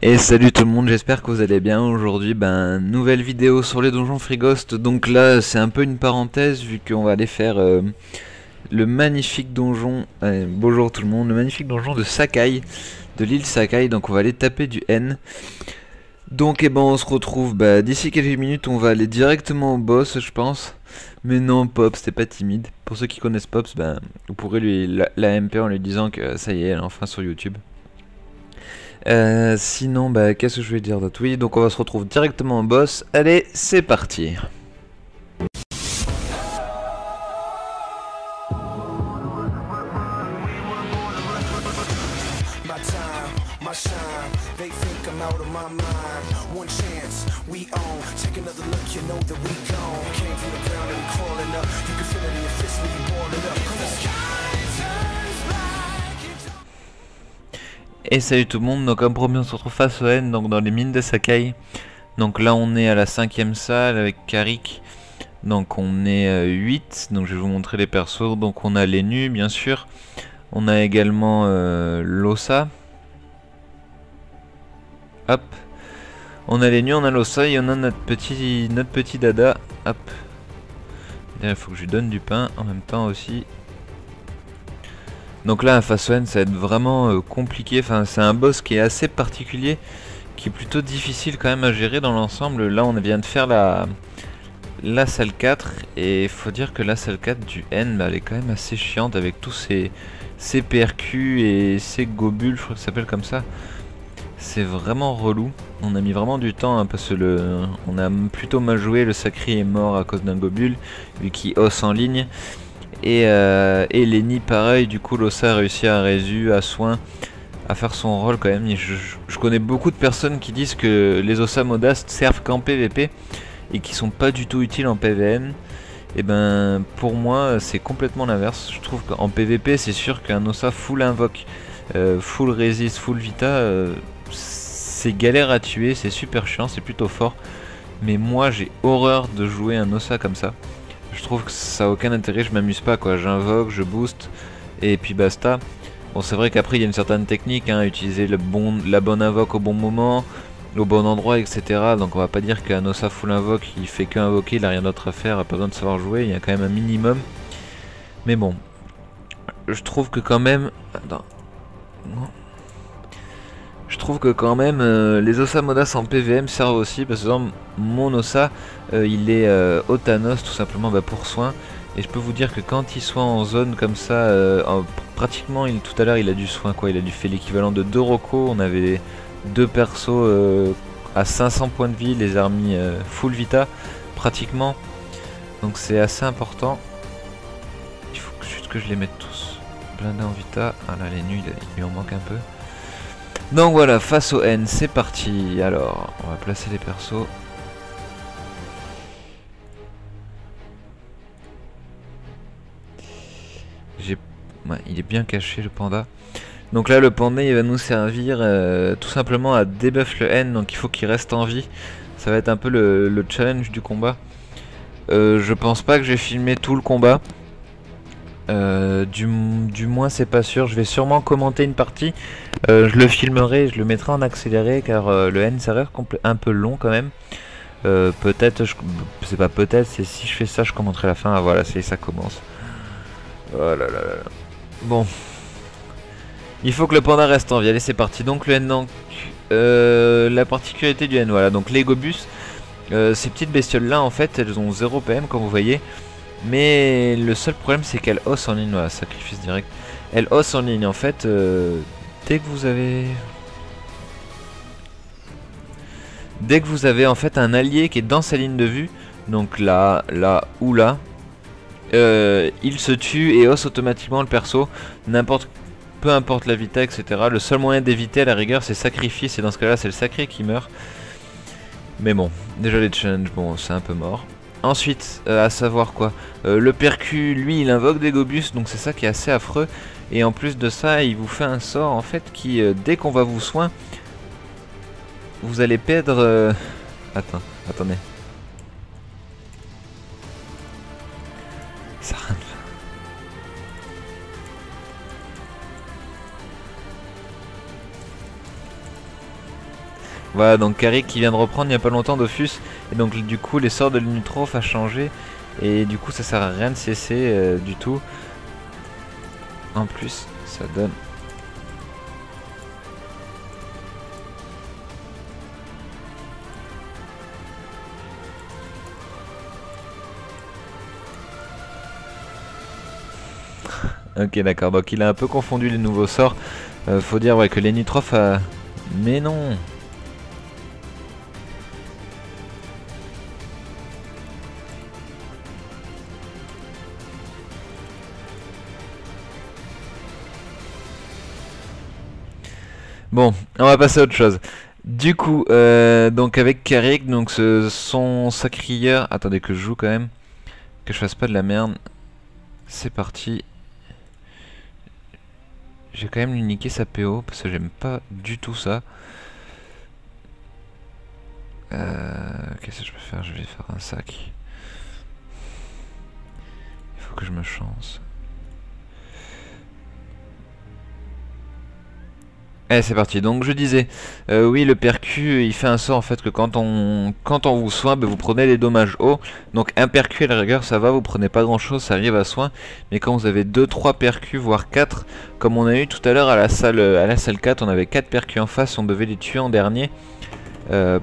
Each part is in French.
Et salut tout le monde, j'espère que vous allez bien. Aujourd'hui, nouvelle vidéo sur les donjons Freeghost. Donc là, c'est un peu une parenthèse vu qu'on va aller faire le magnifique donjon. Bonjour tout le monde, le magnifique donjon de Sakai, de l'île Sakai. Donc on va aller taper du N. Donc on se retrouve d'ici quelques minutes. On va aller directement au boss, je pense. Mais non, Pops, t'es pas timide. Pour ceux qui connaissent Pops, vous pourrez lui la MP en lui disant que ça y est, elle est enfin sur YouTube. Sinon, qu'est-ce que je vais dire d'autre? Oui, donc on va se retrouver directement au boss. Allez, c'est parti. Et salut tout le monde, donc comme promis on se retrouve face au N, donc dans les mines de Sakai. Donc là on est à la 5ème salle avec Karik. Donc on est 8, donc je vais vous montrer les persos. Donc on a Lenu bien sûr. On a également Losa. Hop. On a Lenu, on a Losa et on a notre petit dada. Hop. Il faut que je lui donne du pain en même temps aussi. Donc là, face au N, ça va être vraiment compliqué. Enfin, c'est un boss qui est assez particulier, qui est plutôt difficile quand même à gérer dans l'ensemble. Là, on vient de faire la salle 4, et il faut dire que la salle 4 du N, elle est quand même assez chiante avec tous ces PRQ et ces gobules, je crois que ça s'appelle comme ça. C'est vraiment relou. On a mis vraiment du temps hein, parce que on a plutôt mal joué. Le sacré est mort à cause d'un gobule, lui qui hausse en ligne. Et Lenny pareil, du coup Losa a réussi à résu, à soin, à faire son rôle quand même. Je connais beaucoup de personnes qui disent que les Ossa Modast servent qu'en PVP et qui sont pas du tout utiles en PVN. Et pour moi c'est complètement l'inverse. Je trouve qu'en PVP c'est sûr qu'un Ossa full invoque, full resist, full vita, c'est galère à tuer, c'est super chiant, c'est plutôt fort. Mais moi j'ai horreur de jouer un Ossa comme ça. Je trouve que ça a aucun intérêt, je m'amuse pas quoi, j'invoque, je booste et puis basta. Bon c'est vrai qu'après il y a une certaine technique, hein, utiliser la bonne invoque au bon moment, au bon endroit, etc. Donc on va pas dire qu'un Ossa full invoque il fait que invoquer, il a rien d'autre à faire, il a pas besoin de savoir jouer, il y a quand même un minimum. Mais bon, je trouve que quand même... Attends. Non. Je trouve que quand même les Ossa Modas en PVM servent aussi, parce que mon Ossa il est Othanos tout simplement pour soin, et je peux vous dire que quand il soit en zone comme ça, pratiquement tout à l'heure il a du soin quoi, il a fait l'équivalent de 2 Rocco. On avait 2 persos à 500 points de vie, les armies full vita pratiquement, donc c'est assez important. Il faut juste que je les mette tous blindés en vita. Ah là les nuls il lui en manque un peu. Donc voilà, face au N, c'est parti. Alors, on va placer les persos. Ouais, il est bien caché le panda. Donc là, le panda, il va nous servir tout simplement à debuff le N. Donc il faut qu'il reste en vie. Ça va être un peu le challenge du combat. Je pense pas que j'ai filmé tout le combat. Du moins c'est pas sûr, je vais sûrement commenter une partie, je le filmerai, je le mettrai en accéléré car le N ça reste un peu long quand même. Peut-être, c'est pas peut-être, c'est si je fais ça je commenterai la fin. Ah voilà, ça commence. Oh là là là. Bon, il faut que le panda reste en vie, allez c'est parti. Donc le N, donc la particularité du N, voilà, donc les Gobus, ces petites bestioles là en fait elles ont 0 PM comme vous voyez. Mais le seul problème c'est qu'elle hausse en ligne, voilà, sacrifice direct. Elle hausse en ligne en fait, dès que vous avez en fait un allié qui est dans sa ligne de vue, donc là, là ou là, il se tue et hausse automatiquement le perso, peu importe la vita, etc. Le seul moyen d'éviter à la rigueur c'est sacrifice, et dans ce cas là c'est le sacré qui meurt. Mais bon, déjà les challenges, bon c'est un peu mort. Ensuite, à savoir quoi, le percu, lui, il invoque des Gobus, donc c'est ça qui est assez affreux. Et en plus de ça, il vous fait un sort en fait qui, dès qu'on va vous soin, vous allez perdre... Attendez. Ça rien de... Voilà, donc Carrick qui vient de reprendre il n'y a pas longtemps Dofus. Et donc du coup les sorts de Linutroph a changé. Et du coup ça sert à rien de cesser du tout. En plus ça donne... Ok d'accord, donc il a un peu confondu les nouveaux sorts. Faut dire ouais, que Linutroph a... Mais non. Bon, on va passer à autre chose. Du coup, donc avec Carrick, donc son sacrieur... Attendez que je joue quand même. Que je fasse pas de la merde. C'est parti. J'ai quand même lui niquer sa PO parce que j'aime pas du tout ça. Qu'est-ce que je peux faire? Je vais faire un sac. Il faut que je me chance. Eh c'est parti, donc je disais, oui le percu il fait un sort en fait que quand on vous soigne, vous prenez les dommages hauts. Donc un percu à la rigueur ça va, vous prenez pas grand chose, ça arrive à soin. Mais quand vous avez 2-3 percus, voire 4, comme on a eu tout à l'heure à la salle 4, on avait 4 percus en face, on devait les tuer en dernier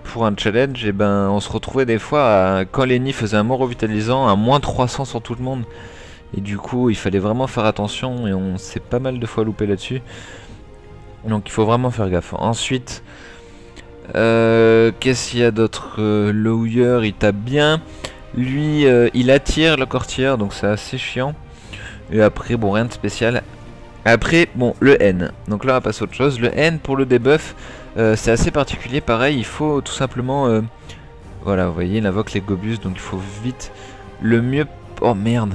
pour un challenge. Et ben on se retrouvait des fois, quand Lenny faisait un mot revitalisant, à moins 300 sur tout le monde. Et du coup il fallait vraiment faire attention et on s'est pas mal de fois loupé là-dessus. Donc il faut vraiment faire gaffe. Ensuite, qu'est-ce qu'il y a d'autre? Le houilleur il tape bien. Lui il attire le courtier, donc c'est assez chiant. Et après bon rien de spécial. Après bon le N. Donc là on va passer à autre chose. Le N pour le debuff c'est assez particulier. Pareil il faut tout simplement voilà vous voyez il invoque les Gobus. Donc il faut vite le mieux... Oh merde.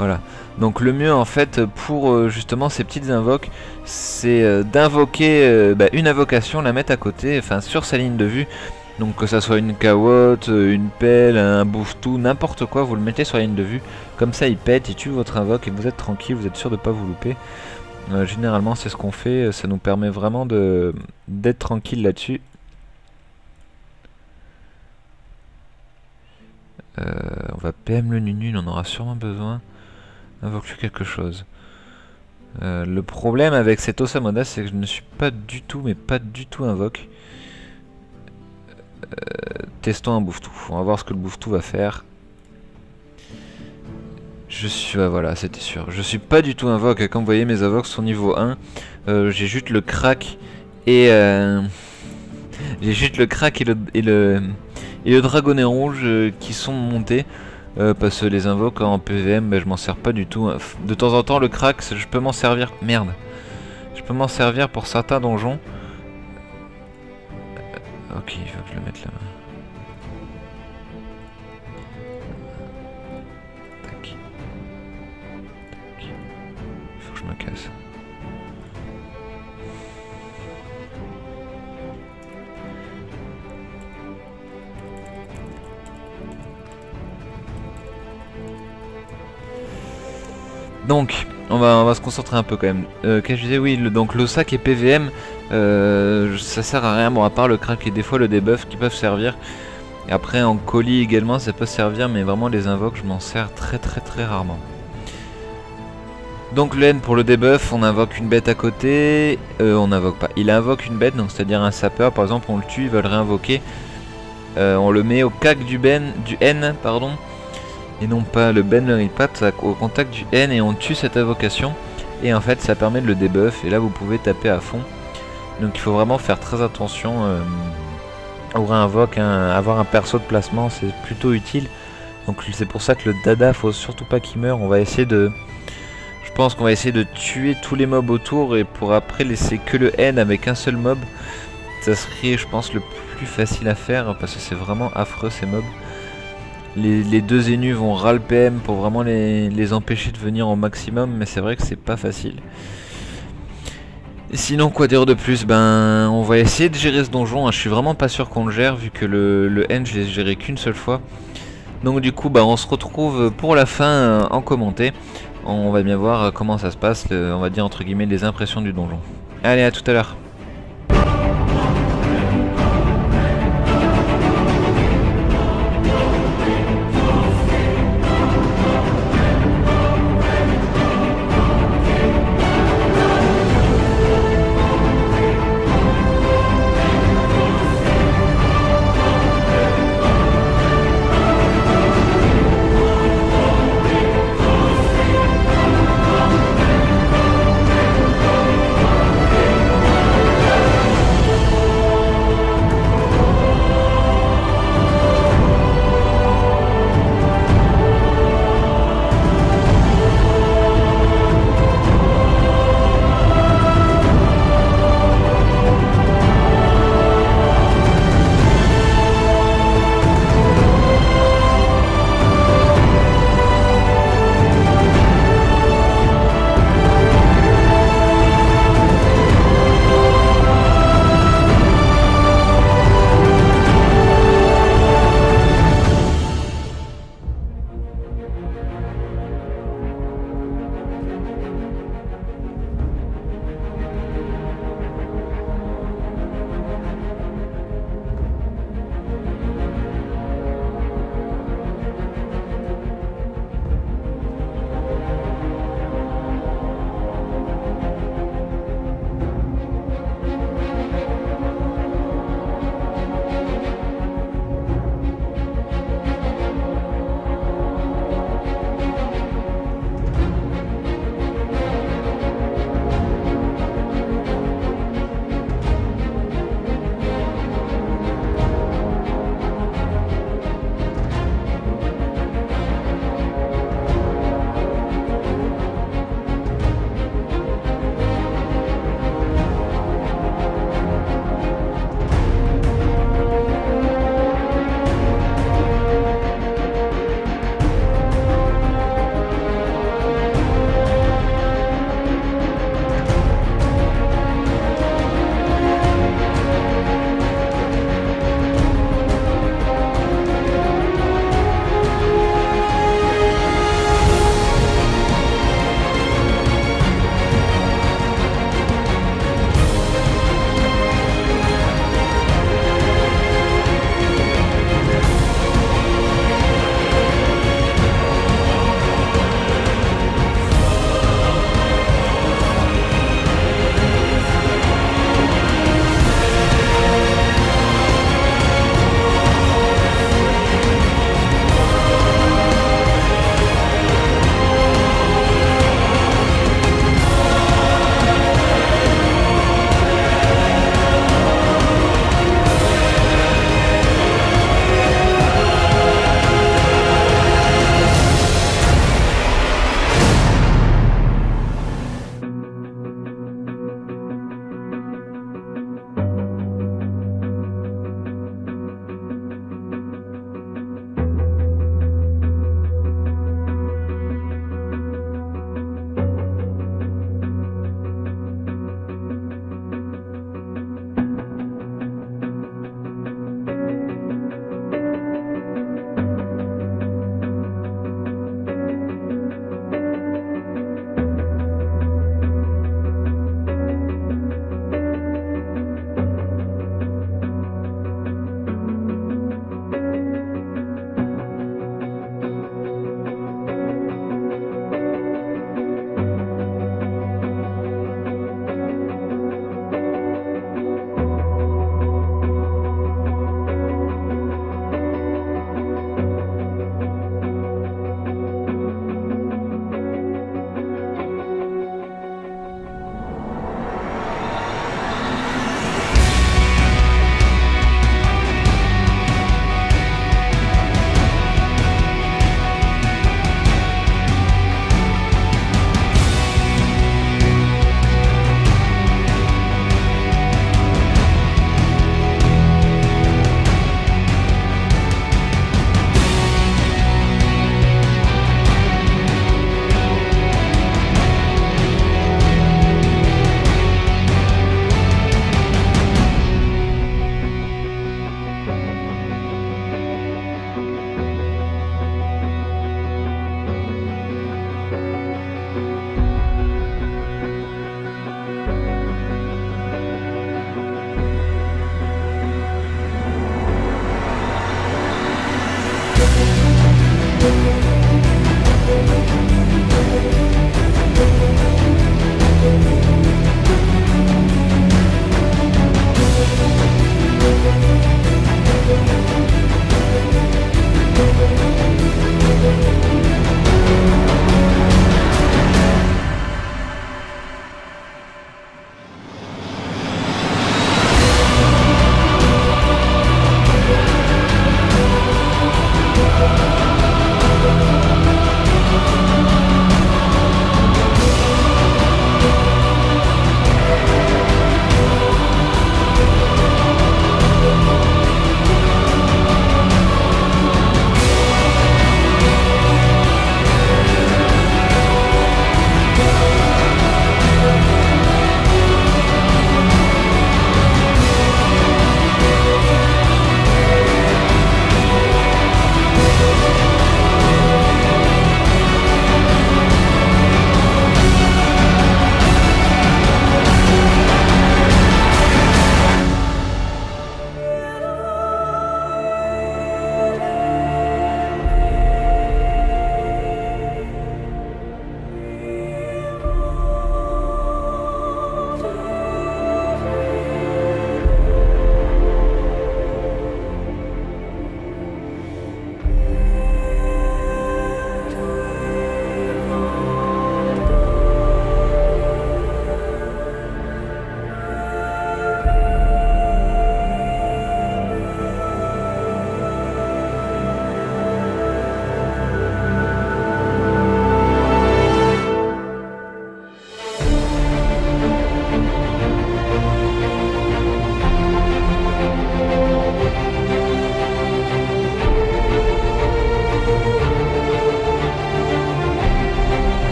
Voilà, donc le mieux en fait pour justement ces petites invoques, c'est d'invoquer une invocation, la mettre à côté, enfin sur sa ligne de vue. Donc que ça soit une cawotte, une pelle, un bouffe-tout, n'importe quoi, vous le mettez sur la ligne de vue. Comme ça il pète, il tue votre invoque et vous êtes tranquille, vous êtes sûr de ne pas vous louper. Généralement c'est ce qu'on fait, ça nous permet vraiment d'être tranquille là-dessus. On va PM le Nunu, on en aura sûrement besoin. Invoque quelque chose. Le problème avec cet Osamoda, c'est que je ne suis pas du tout, mais pas du tout invoque. Testons un bouffe-tout. On va voir ce que le bouffe-tout va faire. Je suis... voilà, c'était sûr. Je suis pas du tout invoque. Comme vous voyez, mes invoques sont niveau 1. J'ai juste le crack et... j'ai juste le crack et le dragonnet rouge qui sont montés. Parce que les invoques en PVM, je m'en sers pas du tout. De temps en temps, le crack, je peux m'en servir. Merde. Je peux m'en servir pour certains donjons. Ok, il faut que je le mette là. Tac. Tac. Il faut que je me casse. Donc, on va se concentrer un peu quand même. Qu'est-ce que je disais? Oui, donc le sac et PVM, ça sert à rien, bon, à part le crack et des fois le debuff qui peuvent servir. Et après en colis également, ça peut servir, mais vraiment les invoques, je m'en sers très rarement. Donc le N pour le debuff, on invoque une bête à côté, on invoque pas. Il invoque une bête, donc c'est-à-dire un sapeur, par exemple, on le tue, il va le réinvoquer. On le met au cac du N, pardon. Et non pas le Ben le Ripat au contact du N et on tue cette invocation. Et en fait ça permet de le debuff et là vous pouvez taper à fond. Donc il faut vraiment faire très attention au réinvoque, hein, avoir un perso de placement c'est plutôt utile. Donc c'est pour ça que le dada faut surtout pas qu'il meure. On va essayer de... Je pense qu'on va essayer de tuer tous les mobs autour et pour après laisser que le N avec un seul mob. Ça serait je pense le plus facile à faire parce que c'est vraiment affreux ces mobs. Les deux énus vont ras le PM pour vraiment les empêcher de venir au maximum, mais c'est vrai que c'est pas facile. Et sinon quoi dire de plus? Ben on va essayer de gérer ce donjon, hein. Je suis vraiment pas sûr qu'on le gère vu que le N je l'ai géré qu'une seule fois. Donc du coup bah on se retrouve pour la fin en commenté. On va bien voir comment ça se passe, on va dire entre guillemets les impressions du donjon. Allez, à tout à l'heure.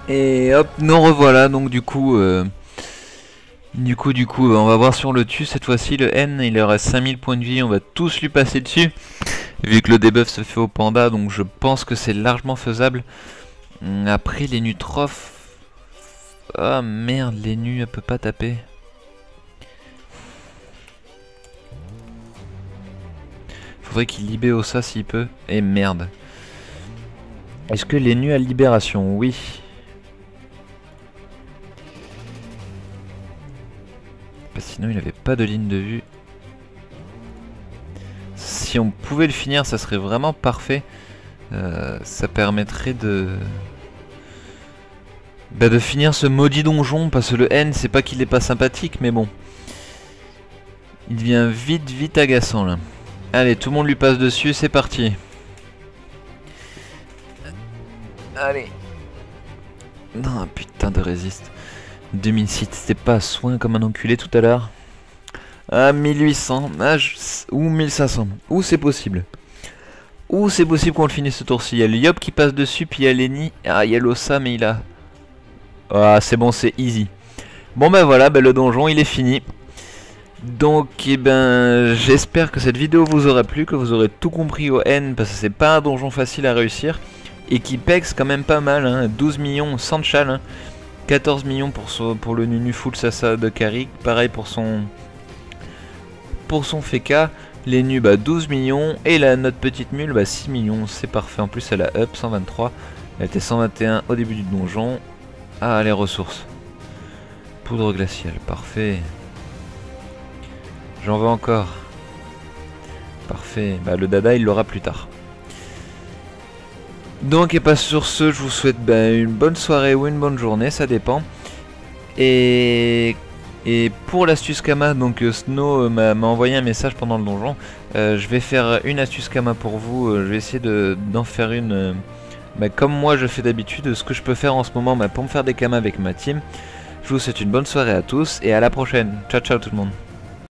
Et hop, nous revoilà. Donc du coup, on va voir si on le tue cette fois-ci. Le N, il leur reste 5000 points de vie. On va tous lui passer dessus. Vu que le debuff se fait au panda, donc je pense que c'est largement faisable. Après, les Nutrophes... Ah merde, les nus, elle peut pas taper. Faudrait qu'il libère ça s'il peut. Et merde. Est-ce que les nus à libération? Oui. Sinon il avait pas de ligne de vue. Si on pouvait le finir, ça serait vraiment parfait. Ça permettrait de finir ce maudit donjon. Parce que le N, c'est pas qu'il est pas sympathique, mais bon. Il devient vite agaçant là. Allez, tout le monde lui passe dessus, c'est parti. Allez. Non, putain de résiste. 2006, c'était pas à soin comme un enculé tout à l'heure. Ah, 1800, ou 1500. Ou c'est possible. Ou c'est possible qu'on le finisse ce tour-ci. Il y a le Yop qui passe dessus, puis il y a Lenny. Ah, il y a l'Ossa, mais il a... Ah, c'est bon, c'est easy. Bon, ben voilà, le donjon, il est fini. Donc, eh ben, j'espère que cette vidéo vous aura plu, que vous aurez tout compris au N, parce que c'est pas un donjon facile à réussir. Et qui pexe quand même pas mal, hein, 12 millions sans chal, hein. 14 millions pour le Nunu Full Sasa de Carrick, pareil pour son Feka, les nus 12 millions et notre petite mule 6 millions, c'est parfait, en plus elle a up 123, elle était 121 au début du donjon. Ah, les ressources, poudre glaciale, parfait, j'en veux encore, parfait, le dada il l'aura plus tard. Donc et pas sur ce, je vous souhaite une bonne soirée ou une bonne journée, ça dépend. Et pour l'astuce Kama, donc Snow m'a envoyé un message pendant le donjon. Je vais faire une astuce Kama pour vous, je vais essayer d'en faire une comme moi je fais d'habitude, ce que je peux faire en ce moment pour me faire des Kamas avec ma team. Je vous souhaite une bonne soirée à tous et à la prochaine. Ciao ciao tout le monde.